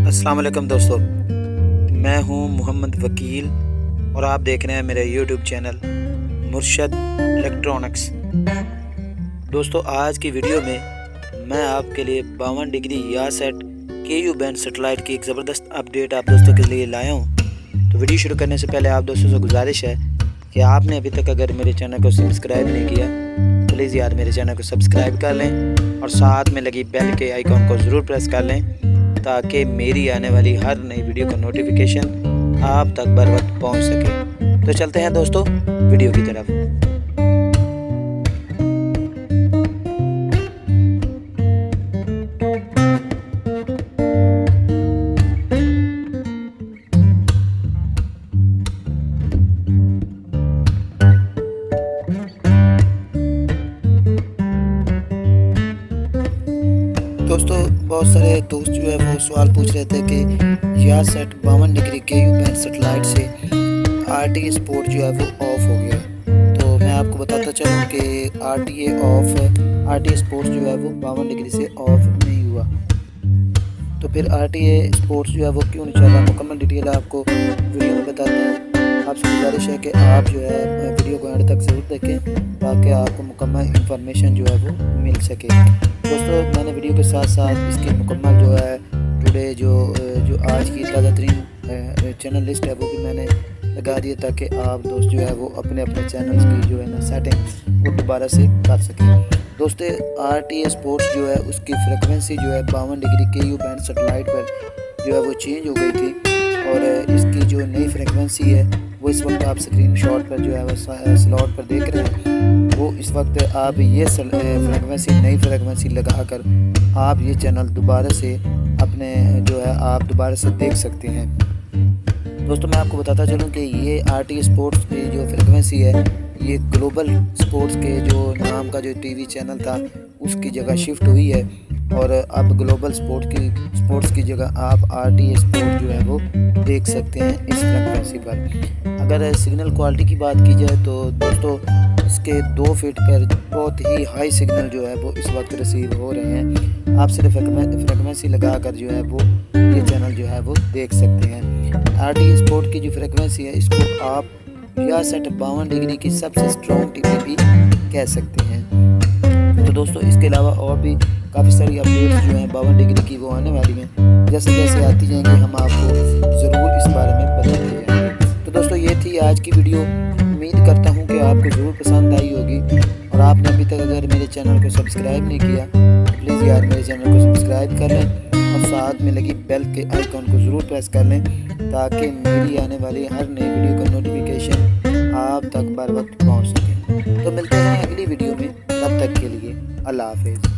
अस्सलाम वालेकुम दोस्तों, मैं हूं मोहम्मद वकील और आप देख रहे हैं मेरा यूट्यूब चैनल मुर्शद इलेक्ट्रॉनिक्स। दोस्तों आज की वीडियो में मैं आपके लिए 52 डिग्री यासेट KU बैंड सेटेलाइट की एक ज़बरदस्त अपडेट आप दोस्तों के लिए लाया हूं। तो वीडियो शुरू करने से पहले आप दोस्तों से गुजारिश है कि आपने अभी तक अगर मेरे चैनल को सब्सक्राइब नहीं किया प्लीज़ यार मेरे चैनल को सब्सक्राइब कर लें और साथ में लगी बेल के आइकॉन को ज़रूर प्रेस कर लें ताकि मेरी आने वाली हर नई वीडियो का नोटिफिकेशन आप तक बर वक्त पहुँच सके। तो चलते हैं दोस्तों वीडियो की तरफ। दोस्तों बहुत सारे दोस्त जो है वो सवाल पूछ रहे थे कि यासेट 52 डिग्री KU बैंड सेटेलाइट से RTA स्पोर्ट जो है वो ऑफ हो गया। तो मैं आपको बताता चलूँ कि RTA स्पोर्ट जो है वो 52 डिग्री से ऑफ नहीं हुआ। तो फिर RTA स्पोर्ट्स जो है वो क्यों नहीं चला, मुकम्मल डिटेल आपको वीडियो में बताते हैं। आपसे गुजारिश है कि आप जो है वीडियो को एंड तक ज़रूर देखें ताकि आपको मुकम्मल इंफॉर्मेशन जो है वो मिल सके। दोस्तों मैंने वीडियो के साथ साथ इसकी मुकम्मल जो है टुडे जो आज की ताज़ा तरीन चैनल लिस्ट है वो भी मैंने लगा दी है ताकि आप दोस्त जो है वो अपने चैनल्स की जो है ना सेटिंग वो दोबारा से कर सकें। दोस्तों RTA स्पोर्ट्स जो है उसकी फ्रिक्वेंसी जो है 52 डिग्री KU बैंड सेटेलाइट पर जो है वो चेंज हो गई थी और इसकी जो नई फ्रिक्वेंसी है वो इस वक्त आप स्क्रीन शॉट पर जो है वो स्लॉट पर देख रहे हैं। वो इस वक्त आप ये नई फ्रिक्वेंसी लगाकर आप ये चैनल दोबारा से अपने जो है आप दोबारा से देख सकते हैं। दोस्तों मैं आपको बताता चलूँ कि ये RTA स्पोर्ट्स की जो फ्रिक्वेंसी है ये ग्लोबल स्पोर्ट्स के जो नाम का जो TV चैनल था उसकी जगह शिफ्ट हुई है और अब ग्लोबल स्पोर्ट्स की जगह आप RTA स्पोर्ट जो है वो देख सकते हैं इस फ्रिक्वेंसी पर। अगर सिग्नल क्वालिटी की बात की जाए तो दोस्तों इसके 2 फीट पर बहुत ही हाई सिग्नल जो है वो इस वक्त रिसीव हो रहे हैं। आप सिर्फ फ्रिक्वेंसी लगा कर जो है वो ये चैनल जो है वो देख सकते हैं। RTA स्पोर्ट की जो फ्रिक्वेंसी है इसको आप यासेट 52 डिग्री की सबसे स्ट्रॉन्ग TV भी कह सकते हैं। तो दोस्तों इसके अलावा और भी काफ़ी सारी अपडेट्स जो हैं 52 डिग्री की वो आने वाली हैं। जैसे जैसे आती जाएंगी हम आपको ज़रूर इस बारे में बताते जाएंगे। तो दोस्तों ये थी आज की वीडियो। उम्मीद करता हूँ कि आपको ज़रूर पसंद आई होगी और आपने अभी तक अगर मेरे चैनल को सब्सक्राइब नहीं किया तो प्लीज़ यार मेरे चैनल को सब्सक्राइब कर लें और साथ में लगी बेल के आइकॉन को ज़रूर प्रेस कर लें ताकि मेरी आने वाली हर नई वीडियो का नोटिफिकेशन आप तक बर वक्त पहुँच सके। तो मिलते हैं अगली वीडियो में, तब तक के लिए अल्लाह हाफिज़।